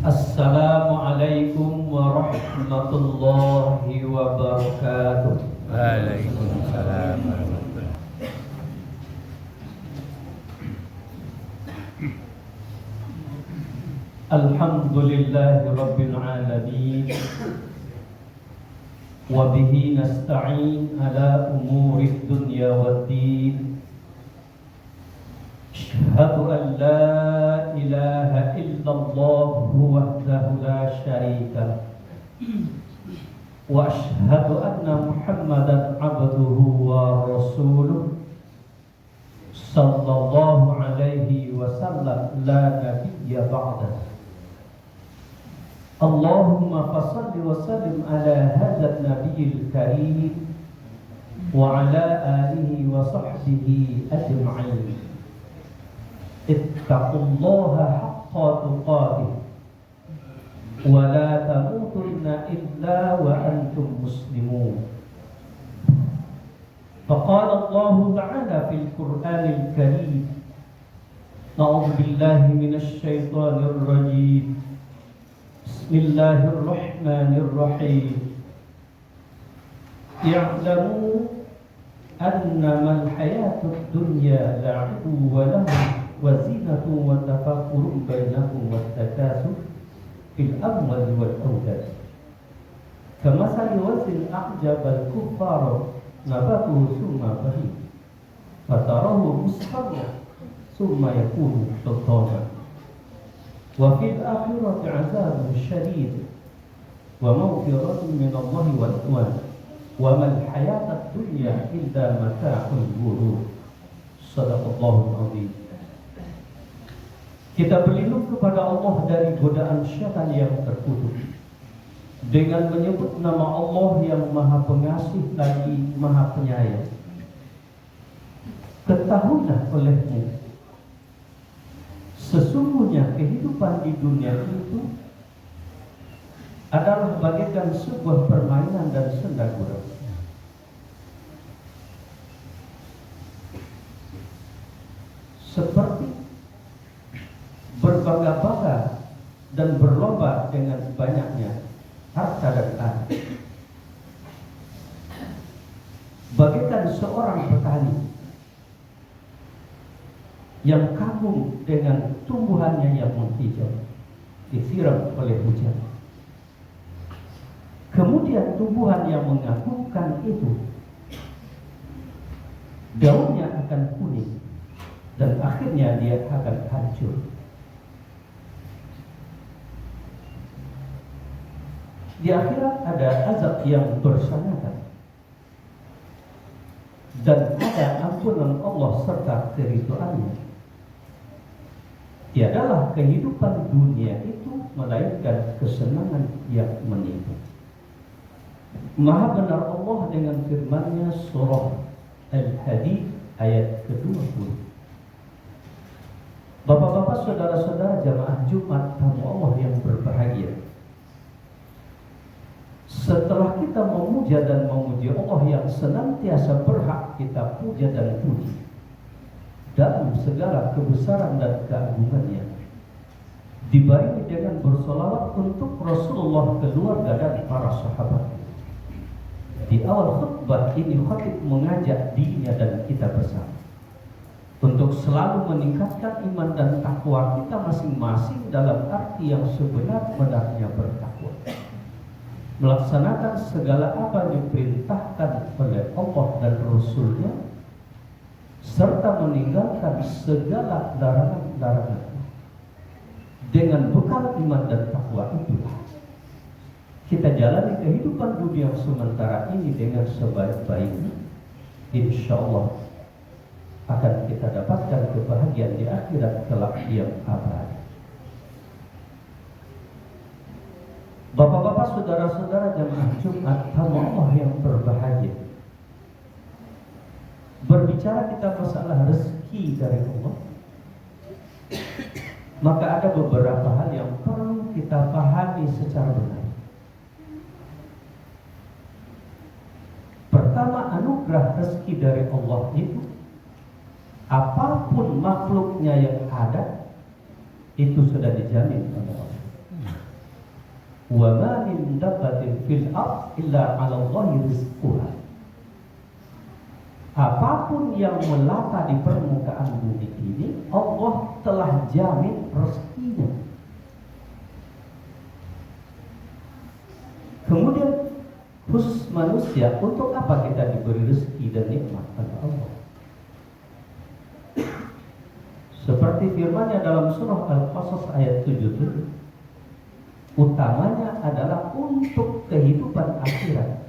Assalamualaikum warahmatullahi wabarakatuh. Waalaikumsalam warahmatullahi. Alhamdulillahi rabbil alamin. Wa bihi nasta'in ala umuri dunya waddin. Asyhadu an la ilaha illallah wahdahu la syarika wa asyhadu anna Muhammadan abduhu wa rasuluh sallallahu alaihi wasallam la nabiyya ba'dah. Allahumma fassalli wa sallim ala hadzal nabiyil karim wa ala alihi wa sahbihi ajma'in. Ittaqullaha haqqa tuqatih wa la tamutunna illa wa antum muslimun. Faqala Allah ta'ala fil Qur'anil Karim, A'udzu billahi minasy syaithanir rajim. Bismillahirrahmanirrahim. I'lamu annamal hayatud dunya la'ibun wa lahu wa zinatun wa tafakkurun bainakum wat-takatsur fil amwali wal awlad. Kamathali ghaythin a'jabal kuffara nabatuhu thumma bahih fatarahu musfarran thumma yakunu hutama. Wa fil akhirati 'adzabun syadid wa maghfiratun min Allah wa ridwan wa mal hayatud dunya illa mata'ul ghurur. Shadaqallahul 'azim. Kita berlindung kepada Allah dari godaan syaitan yang terkutuk dengan menyebut nama Allah yang Maha Pengasih lagi Maha Penyayang. Ketahuilah olehmu, sesungguhnya kehidupan di dunia itu adalah bagaikan sebuah permainan dan senda gurau. Seperti berbangga-bangga dan berlomba dengan banyaknya harta dan anak. Bagaikan seorang petani yang kagum dengan tumbuhannya yang menghijau, disiram oleh hujan. Kemudian tumbuhan yang mengagumkan itu, daunnya akan kuning dan akhirnya dia akan hancur. Di akhirat ada azab yang bersangatan dan ada ampunan Allah serta keridhaannya. Tiadalah kehidupan dunia itu melainkan kesenangan yang menipu. Maha benar Allah dengan firman-Nya surah Al-Hadid ayat ke-20. Bapak-bapak, saudara-saudara jamaah Jumat tamu Allah yang berbahagia. Setelah kita memuja dan memuji Allah yang senantiasa berhak kita puja dan puji dalam segala kebesaran dan keagungannya, dibarengi dengan bersolawat untuk Rasulullah, keluarga dan para sahabat. Di awal khutbah ini khatib mengajak dirinya dan kita bersama untuk selalu meningkatkan iman dan takwa kita masing-masing dalam arti yang sebenar-benarnya bertakwa, melaksanakan segala apa yang diperintahkan oleh Allah dan Rasul-Nya, serta meninggalkan segala larangan-larangan. Dengan bekal iman dan takwa itulah kita jalani kehidupan dunia sementara ini dengan sebaik-baiknya. Insya Allah akan kita dapatkan kebahagiaan di akhirat kelak yang abadi. Bapak-bapak, saudara-saudara jamaah Jumat tamu Allah yang berbahagia, berbicara kita masalah rezeki dari Allah, maka ada beberapa hal yang perlu kita pahami secara benar. Pertama, anugerah rezeki dari Allah itu, apapun makhluknya yang ada, itu sudah dijamin oleh Allah. Wa ma min dabbatin fil ard illa 'ala Allahi rizquha. Apapun yang melata di permukaan bumi ini, Allah telah jamin rezekinya. Kemudian khusus manusia, untuk apa kita diberi rezeki dan nikmat oleh Allah? Seperti firman-Nya dalam surah Al-Qasas ayat 77, utamanya adalah untuk kehidupan akhirat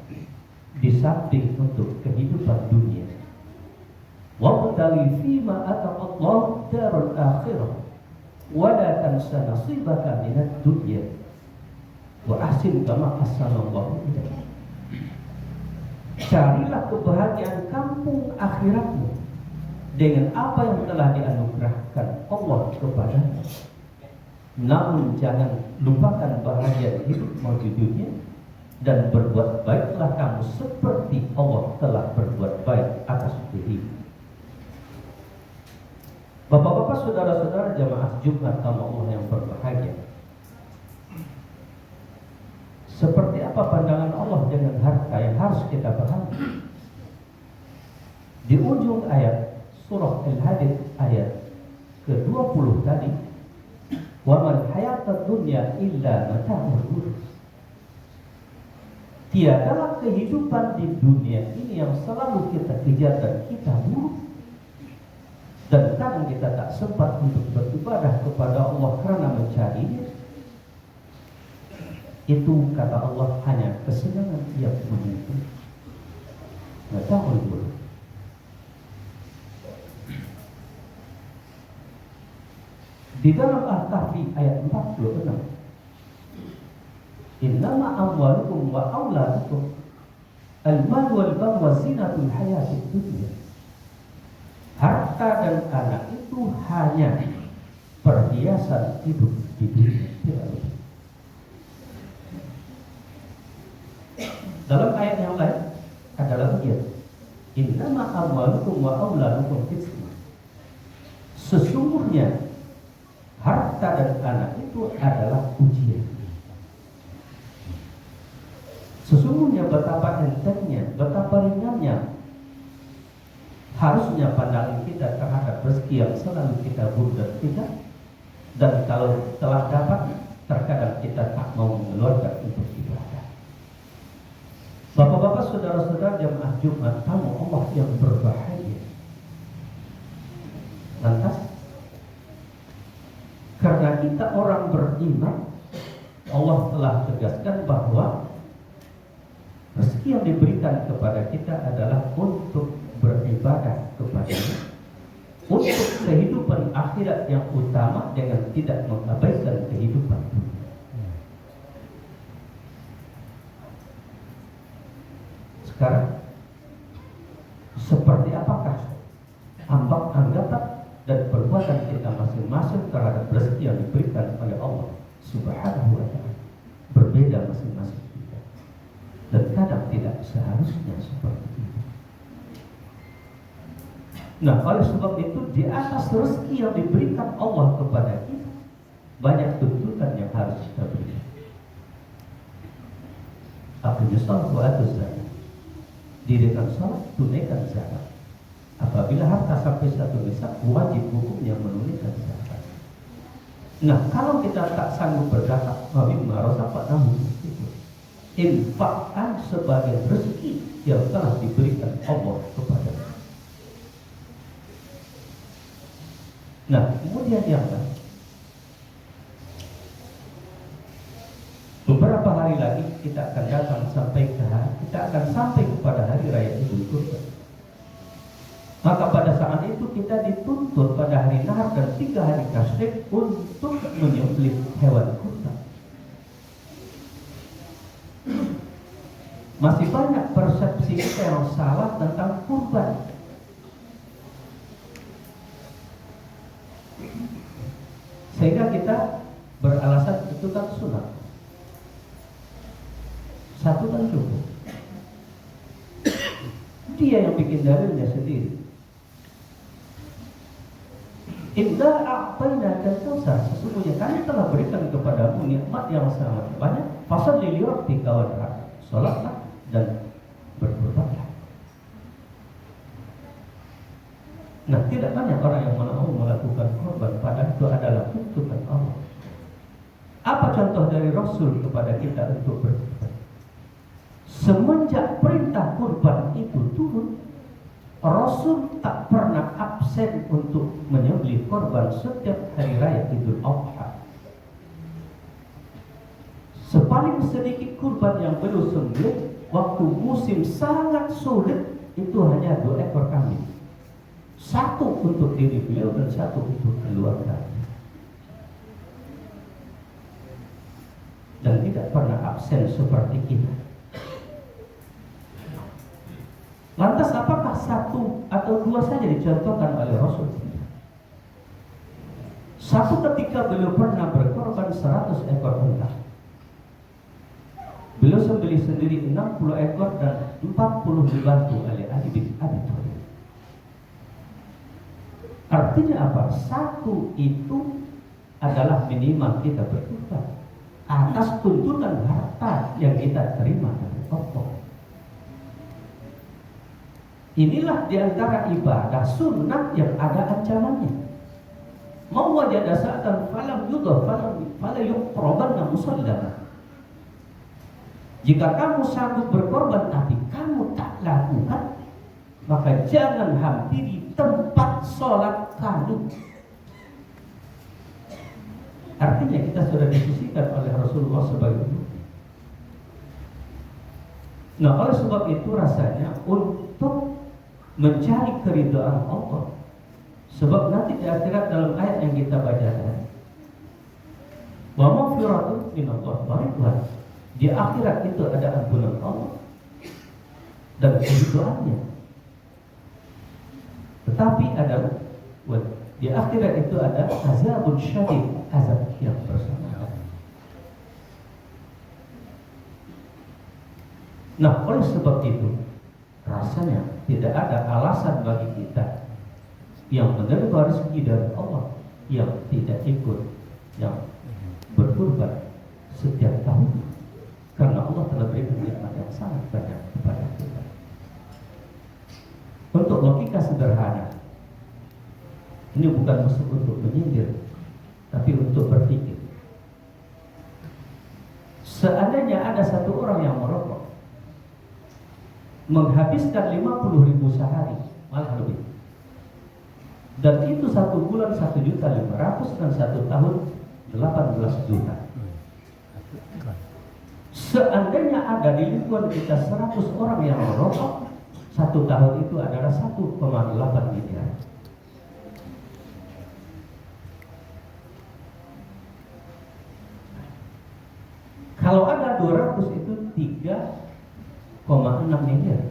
di samping untuk kehidupan dunia. Wabtaghi fima ataka Allah darul akhirah wa la tansa nasibaka minad dunya wa ahsin kama ahsanallahu ilaik. Carilah kebahagiaan kampung akhiratmu dengan apa yang telah dianugerahkan Allah kepadanya. Namun jangan lupakan bahagia hidupmu di dunia, dan berbuat baiklah kamu seperti Allah telah berbuat baik atas dirimu. Bapak-bapak, saudara-saudara jamaah Jumat Allah yang berbahagia, seperti apa pandangan Allah dengan harta yang harus kita pahami? Di ujung ayat surah Al-Hadid ayat ke-20 tadi, wa mal hayatad dunya illa mata'ul ghurur. Tiadalah kehidupan di dunia ini yang selalu kita kejar dan kita buru, dan kadang kita tak sempat untuk beribadah kepada Allah karena mencarinya. Itu kata Allah hanya kesenangan yang menyentuh. Mata'ul ghurur. Di dalam Al-Kahfi ayat 46, innama amwalukum wa auladukum al-mal wal ban wa zinatul hayatid dunya. Harta dan anak itu hanya perhiasan hidup di dunia. Dalam ayat yang lain adalah begini, innama amwalukum wa auladukum fitnah. Sesungguhnya harta dan anak itu adalah ujian. Sesungguhnya betapa entengnya, betapa ringannya harusnya pandangan kita terhadap rezeki yang selalu kita buru dan tidak. Dan kalau telah dapat, terkadang kita tak mau mengeluarkan untuk ibadah. Bapak-bapak, saudara-saudara jamaah Jumat tamu Allah yang berbahagia. Lantas, karena kita orang beriman, Allah telah tegaskan bahwa rezeki yang diberikan kepada kita adalah untuk beribadah kepada-Nya, untuk kehidupan akhirat yang utama dengan tidak mengabaikan kehidupan dunia. Sekarang, seperti apakah anggapan dan perbuatan kita masing-masing terhadap rezeki yang diberikan oleh Allah Subhanahu wa ta'ala? Berbeda masing-masing kita, dan kadang tidak seharusnya seperti itu. Nah, oleh sebab itu, di atas rezeki yang diberikan Allah kepada kita, banyak tuntutan yang harus kita berikan. Aqimus shalah wa atuz zakat. Dirikan salat, tunaikan zakat. Apabila harta sampai satu nisab, wajib hukumnya menunaikan zakat. Nah, kalau kita tak sanggup berzakat, mimma razaqnahum, infakkan sebagai rezeki yang telah diberikan Allah kepada kita. Nah, kemudian yang lain, beberapa hari lagi kita akan sampai kepada hari raya Idul Kurban. Maka pada saat itu kita dituntut pada hari Nahar dan 3 hari Tasyrik untuk menyembelih hewan kurban. Masih banyak persepsi kita yang salah tentang kurban. Sehingga kita beralasan itu kan sunat. Satu kan cukup. Dia yang bikin dalilnya sendiri. Inna a'tainaka al-kautsar, sesungguhnya kami telah berikan kepadamu nikmat yang sangat banyak. Fasalli li rabbika wanhar. Salatlah dan berkurbanlah. Nah, tidak banyak orang yang mau melakukan korban, padahal itu adalah tuntutan Allah. Apa contoh dari Rasul kepada kita untuk berkorban? Semenjak perintah kurban itu turun, Rasul tak pernah absen untuk menyembelih korban setiap hari raya Idul Adha. Sepaling sedikit kurban yang beliau sembelih waktu musim sangat sulit itu hanya 2 ekor kambing. 1 untuk diri beliau dan 1 untuk keluarga. Dan tidak pernah absen seperti kita. Lantas apakah 1 atau 2 saja dicontohkan oleh Rasul? Satu ketika beliau pernah berkorban 100 ekor unta. Beliau sembelih sendiri 60 ekor dan 40 dibantu oleh Ali bin Abi Thalib. Artinya apa? 1 itu adalah minimal kita berkorban atas tuntutan harta yang kita terima dari Allah. Inilah diantara ibadah sunnah yang ada ancamannya. Mau wajada sa'atan falam yudhaf fala yuqrabanna musallama. Jika kamu sanggup berkorban tapi kamu tak lakukan, maka jangan hampiri tempat sholat kamu. Artinya kita sudah disisikan oleh Rasulullah sebagai itu. Nah, oleh sebab itu rasanya untuk mencari keridhaan Allah. Sebab nanti di akhirat dalam ayat yang kita baca, wa maghfiratun minallah wa ridwan. Di akhirat itu ada ampunan Allah dan keridhaannya. Tetapi ada di akhirat itu ada azabun syadid, azab yang bersamaan. Nah, oleh sebab itu rasanya tidak ada alasan bagi kita yang menerima rezeki dari Allah yang tidak ikut yang berkurban setiap tahun, karena Allah telah berikan nikmat yang sangat banyak kepada kita. Untuk logika sederhana, ini bukan maksud untuk menyindir, tapi untuk berpikir. Seandainya ada satu orang yang merokok, menghabiskan 50.000 sehari, malah lebih, dan itu 1 bulan 1.500.000 dan 1 tahun 18 juta. Seandainya ada di lingkungan kita 100 orang yang merokok, 1 tahun itu adalah 1,8 miliar. Kalau ada 200 itu 3,6 miliar.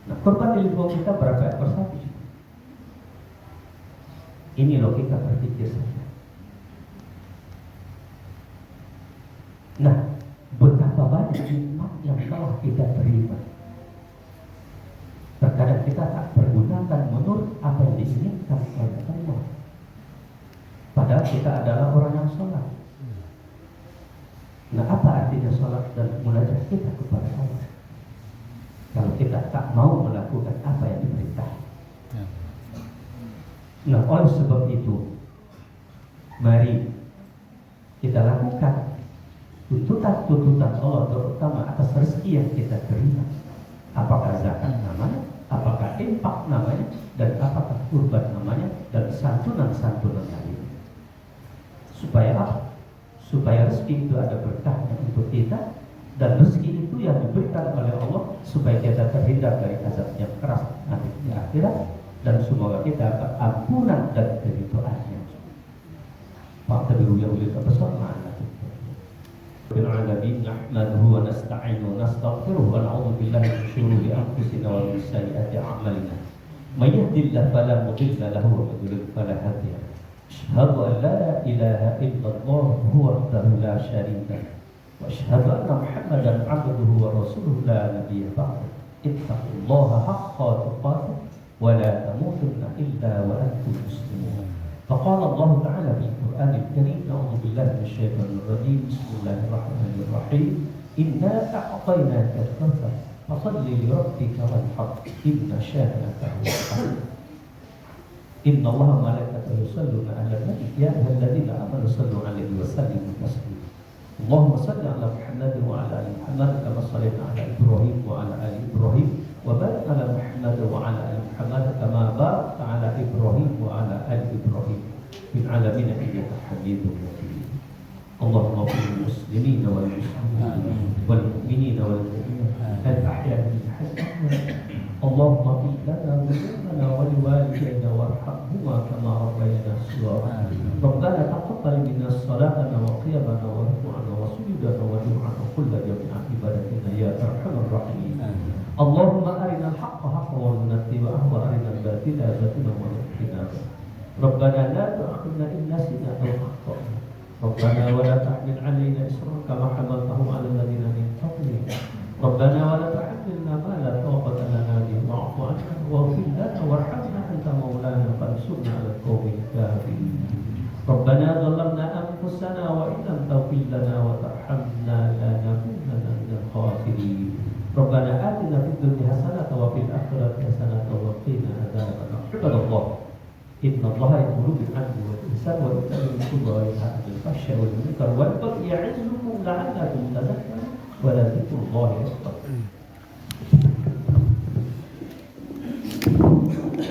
Nah, korban di lingkungan kita berapa ekor sapi? Ini logika berpikir saja. Nah, betapa banyak nikmat yang telah kita terima. Terkadang kita tak pergunakan menurut apa yang diinginkan oleh Allah. Padahal kita adalah orang yang sholat. Nah, apa artinya sholat dan munajat kita kepada Allah kalau kita tak mau melakukan apa yang diperintah? Nah, oleh sebab itu, mari kita lakukan tuntutan Allah, terutama atas rezeki yang kita terima. Apakah zakat namanya, apakah infak namanya, dan apakah kurban namanya, dan santunan-santunan lain. Supaya apa? Supaya rezeki itu ada berkahnya untuk kita, dan rezeki itu yang diberikan oleh Allah supaya kita terhindar dari azab yang keras nanti di akhirat, dan semoga kita dapat ampunan dan keridhaannya. Fa'tabiru ya ulil absar ma'ana بالعالمين نحمده ونستعينه ونستغفره ونعوذ بالله من شرور انفسنا ومن سيئات اعمالنا من يهد الله فلا مضل له ومن يضلل فلا هادي له اشهد ان لا اله الا الله وحده لا شريك له واشهد ان محمدا عبده ورسوله لا نبي بعده اتقوا الله حق تقاته ولا تموتن الا وانتم مسلمون فقال الله تعالى في القران الكريم اعوذ billahi minasyaitonir rajim. Bismillahirrahmanirrahim. Inna a'tainaka al-kautsar fasalli li rabbika wanhar inna syani'aka huwal abtar. Inna Allaha wa malaikatahu yusholluna 'alan nabi ya ayyuhalladzina amanu shallu 'alaihi wa sallimu taslima. Allahumma shalli 'ala Muhammad wa 'ala ali Muhammad kama shallaita 'ala Ibrahim wa 'ala ali Ibrahim wa barik 'ala Muhammad wa 'ala ali Muhammad kama barakta 'ala Ibrahim wa 'ala ali Ibrahim fil 'alamin innaka Hamidum Majid. Allahumma ighfir lil muslimina wal muslimin wal mu'minina wal mu'minat al-ahya'i minhum wal-amwat. Allahumma ighfir lana dhunubana wa liwalidayna warhamhuma kama rabbayana shighara. Rabbana taqabbal minna salatana wa qiyamana wa ruku'ana wa sujudana wa du'ana kulla jami'a ibadatina ya arhamar rahimin. Allahumma arina al-haqqa haqqan warzuqna ittiba'ahu wa arina al-batila batilan warzuqna ijtinabah. Rabbana la tu'akhidhna in nasina aw akhtana. Rabbana wa la tahmil 'alaina isran kama hamaltahu 'ala alladhina min qablina. Rabbana wa la tuhammilna ma la taqata lana bihi wa'fu 'anna waghfir lana warhamna anta maulana fansurna 'alal qawmil kafirin. Rabbana zalamna anfusana wa in lam taghfir lana wa tarhamna lanakunanna minal khasirin. Rabbana atina fid dunya hasanatan wa fil akhirati hasanatan wa qina adzabannar. Ibadallah, inna Allaha ya'muru bil 'adli wal ihsani wa ita'i dhil qurba wa yanha 'anil fahsya'i wal munkari wal baghi ya'izukum la'allakum tadhakkarun. Wa la dzikrullahi akbar.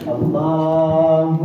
Allahu